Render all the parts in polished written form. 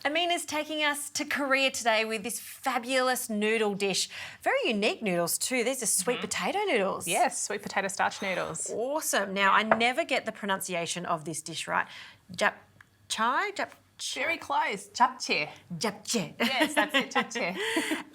Amina's taking us to Korea today with this fabulous noodle dish. Very unique noodles too. These are sweet potato noodles. Yes, sweet potato starch noodles. Awesome. Now, I never get the pronunciation of this dish right. Japchae? Very close. Japchae. Japchae. Yes, that's it, japchae.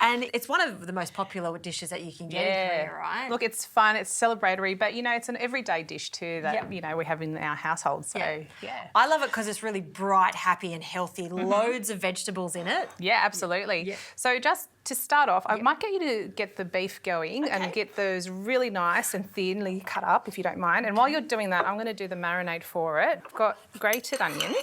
And it's one of the most popular dishes that you can get in Korea, right? Look, it's fun, it's celebratory, but, you know, it's an everyday dish too that, you know, we have in our household. So, yeah. I love it because it's really bright, happy and healthy. Loads of vegetables in it. Yeah, absolutely. Yeah. So just to start off, I might get you to get the beef going and get those really nice and thinly cut up, if you don't mind. And while you're doing that, I'm going to do the marinade for it. I've got grated onion.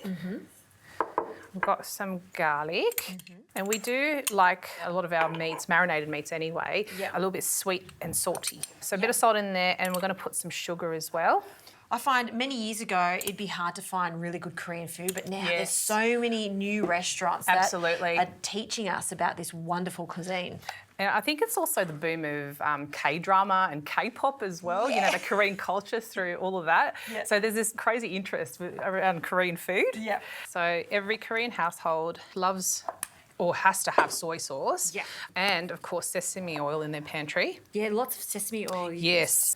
We've got some garlic, and we do like a lot of our meats, marinated meats anyway, a little bit sweet and salty. So a bit of salt in there, and we're going to put some sugar as well. I find many years ago it'd be hard to find really good Korean food, but now there's so many new restaurants that are teaching us about this wonderful cuisine. And I think it's also the boom of K-drama and K-pop as well, you know, the Korean culture through all of that. So there's this crazy interest around Korean food. So every Korean household loves or has to have soy sauce and, of course, sesame oil in their pantry. Yeah, lots of sesame oil in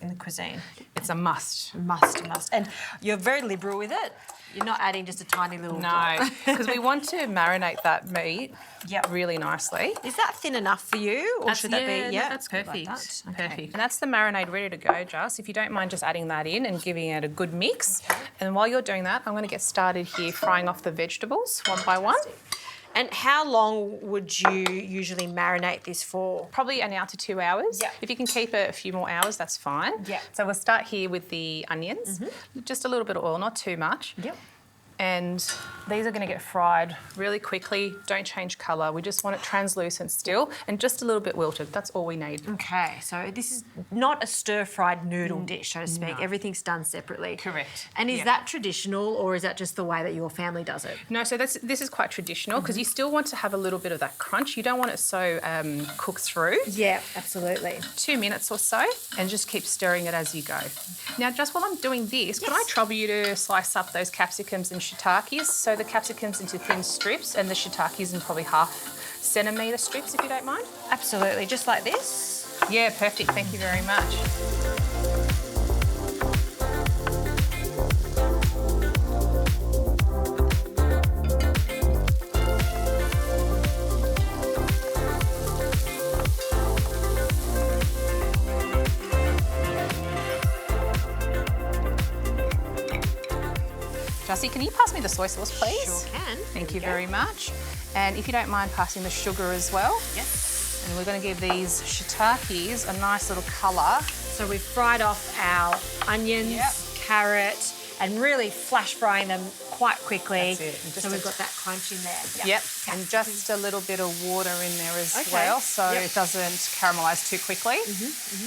the cuisine. It's a must. Must. And you're very liberal with it. You're not adding just a tiny little... No, because we want to marinate that meat really nicely. Is that thin enough for you, or should that be... Yeah, that's perfect. Like that. Perfect. And that's the marinade ready to go, Jess. If you don't mind just adding that in and giving it a good mix. And while you're doing that, I'm going to get started here frying off the vegetables one by one. And how long would you usually marinate this for? Probably an hour to 2 hours. If you can keep it a few more hours, that's fine. So we'll start here with the onions. Just a little bit of oil, not too much. And these are going to get fried really quickly. Don't change colour. We just want it translucent still and just a little bit wilted. That's all we need. Okay, so this is not a stir-fried noodle dish, so to speak. No. Everything's done separately. Correct. And is that traditional, or is that just the way that your family does it? No, so this is quite traditional because you still want to have a little bit of that crunch. You don't want it so cooked through. Yeah, absolutely. 2 minutes or so, and just keep stirring it as you go. Now, just while I'm doing this, can I trouble you to slice up those capsicums and shiitakes? So the capsicums into thin strips and the shiitakes in probably 1/2 centimetre strips, if you don't mind. Absolutely, just like this? Yeah, perfect. Thank you very much. Jessie, can you pass me the soy sauce, please? Sure can. Thank you very much. And if you don't mind passing the sugar as well. Yes. And we're going to give these shiitakes a nice little colour. So we've fried off our onions, carrot, and really flash frying them quite quickly. That's it. So we've got that crunch in there. Yep. And just a little bit of water in there as well, so it doesn't caramelise too quickly.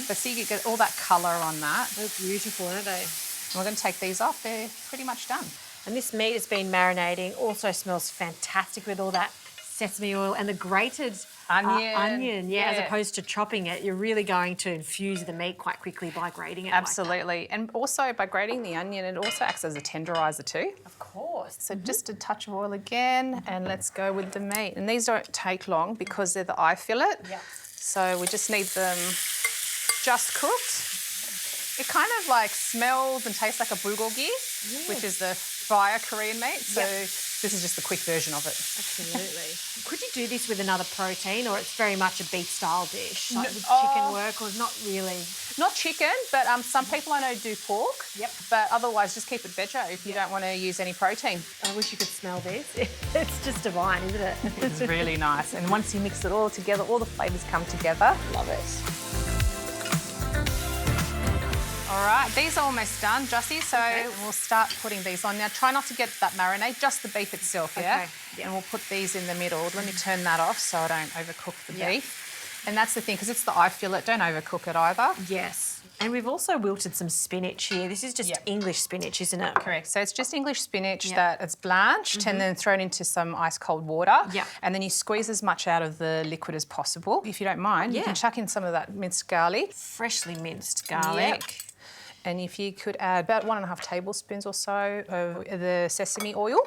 But see, you get all that colour on that. They're beautiful, aren't they? And we're going to take these off. They're pretty much done. And this meat has been marinating. Also smells fantastic with all that sesame oil and the grated onion. As opposed to chopping it, you're really going to infuse the meat quite quickly by grating it. Absolutely. Like and also by grating the onion, it also acts as a tenderiser too. Of course. So just a touch of oil again, and let's go with the meat. And these don't take long because they're the eye fillet. So we just need them just cooked. It kind of like smells and tastes like a bulgogi, which is the fire Korean meat. So this is just the quick version of it. Absolutely. Could you do this with another protein, or it's very much a beef-style dish? Like would chicken work, or not really? Not chicken, but some people I know do pork. But otherwise, just keep it veggie if you don't want to use any protein. I wish you could smell this. It's just divine, isn't it? It's really nice. And once you mix it all together, all the flavours come together. Love it. All right, these are almost done, Jessie, so we'll start putting these on. Now, try not to get that marinade, just the beef itself, And we'll put these in the middle. Let me turn that off so I don't overcook the beef. And that's the thing, because it's the eye fillet, don't overcook it either. Yes. And we've also wilted some spinach here. This is just English spinach, isn't it? Correct. So it's just English spinach that it's blanched and then thrown into some ice cold water. And then you squeeze as much out of the liquid as possible. If you don't mind, you can chuck in some of that minced garlic. Freshly minced garlic. And if you could add about 1.5 tablespoons or so of the sesame oil.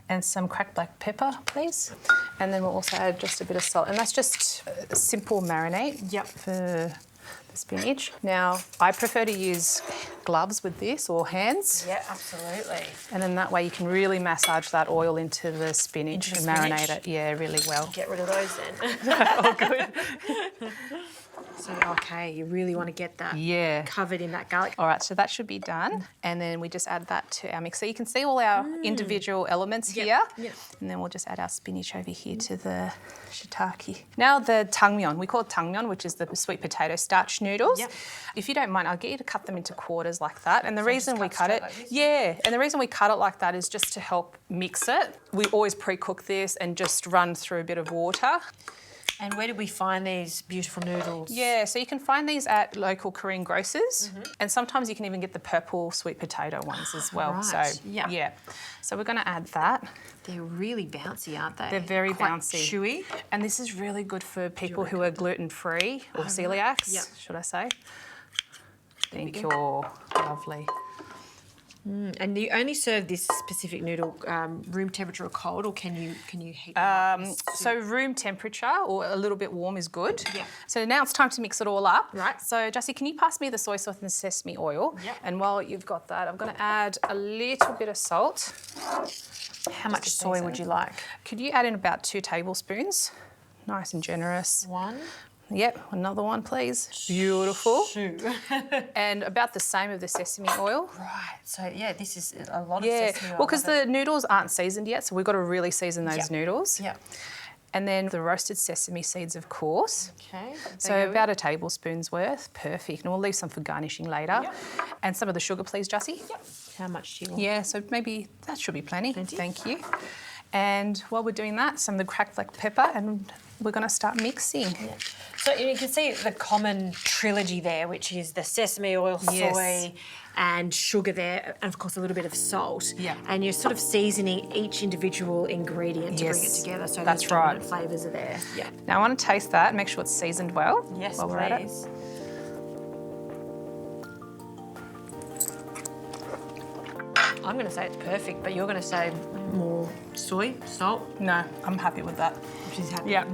And some cracked black pepper, please. And then we'll also add just a bit of salt. And that's just a simple marinade for the spinach. Now, I prefer to use gloves with this or hands. Yeah, absolutely. And then that way you can really massage that oil into the spinach and marinate it, really well. Get rid of those then. Oh, good. So, okay, you really want to get that covered in that garlic. All right, so that should be done. And then we just add that to our mix. So you can see all our individual elements here. Yep. And then we'll just add our spinach over here to the shiitake. Now the tangmyeon, we call it tangmyeon, which is the sweet potato starch noodles. Yep. If you don't mind, I'll get you to cut them into quarters like that. And the reason we cut it, and the reason we cut it like that is just to help mix it. We always pre-cook this and just run through a bit of water. And where did we find these beautiful noodles? Yeah, so you can find these at local Korean grocers, and sometimes you can even get the purple sweet potato ones as well. Right. So yeah, so we're going to add that. They're really bouncy, aren't they? They're very quite bouncy, chewy, and this is really good for people who are gluten-free or celiacs. Should I say? Thank you. Lovely. And you only serve this specific noodle room temperature or cold, or can you heat them up? So room temperature or a little bit warm is good. Yeah. So now it's time to mix it all up. Right. So Jussie, can you pass me the soy sauce and sesame oil? Yeah. And while you've got that, I'm going to add a little bit of salt. How much soy would you like? Could you add in about 2 tablespoons? Nice and generous. 1. Yep, another one, please. Beautiful. 2. And about the same of the sesame oil. Right. So yeah, this is a lot of sesame oil. Well, because the noodles aren't seasoned yet, so we've got to really season those noodles. Yeah. And then the roasted sesame seeds, of course. Okay. So about a tablespoon's worth. Perfect. And we'll leave some for garnishing later. Yep. And some of the sugar, please, Jussie. Yep. How much do you want? Yeah, so maybe that should be plenty. Plenty. Thank you. And while we're doing that, some of the cracked black pepper, and we're going to start mixing. Yeah. So you can see the common trilogy there, which is the sesame oil, soy, and sugar there, and of course a little bit of salt. Yeah. And you're sort of seasoning each individual ingredient to bring it together, so that's those right. dominant flavours are there. Yeah. Now I want to taste that and make sure it's seasoned well. Yes, while we're at it. please. I'm going to say it's perfect, but you're going to say more soy, salt. No, I'm happy with that. She's happy. Yeah.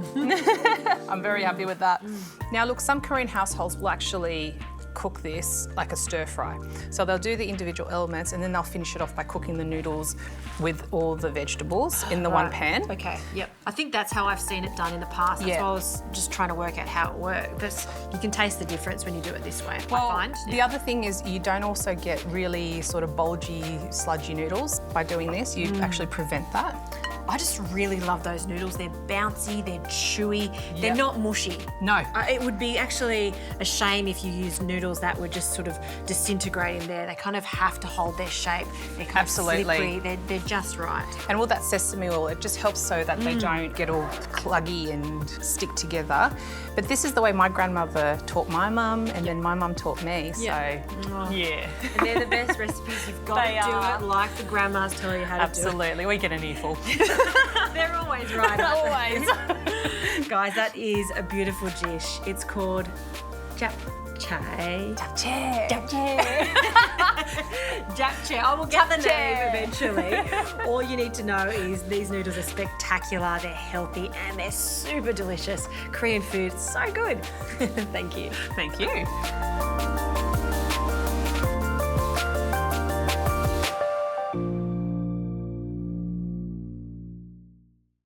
I'm very happy with that. Now look, some Korean households will actually cook this like a stir fry. So they'll do the individual elements and then they'll finish it off by cooking the noodles with all the vegetables in the one pan. Okay, yep. I think that's how I've seen it done in the past. That's why I was just trying to work out how it worked. But you can taste the difference when you do it this way, Well, I find. the other thing is you don't also get really sort of bulgy, sludgy noodles by doing this. You actually prevent that. I just really love those noodles. They're bouncy, they're chewy, they're not mushy. No. It would be actually a shame if you used noodles that were just sort of disintegrating there. They kind of have to hold their shape. They're kind of slippery. They're just right. And all that sesame oil, it just helps so that they don't get all cluggy and stick together. But this is the way my grandmother taught my mum, and then my mum taught me. So, yeah. And they're the best recipes. You've got to do it like the grandmas tell you how to do it. Absolutely, we get an earful. They're always right. Always. Guys, that is a beautiful dish. It's called Japchae. Japchae. Japchae. Japchae. I will get the name eventually. All you need to know is these noodles are spectacular, they're healthy, and they're super delicious. Korean food, so good. Thank you. Thank you.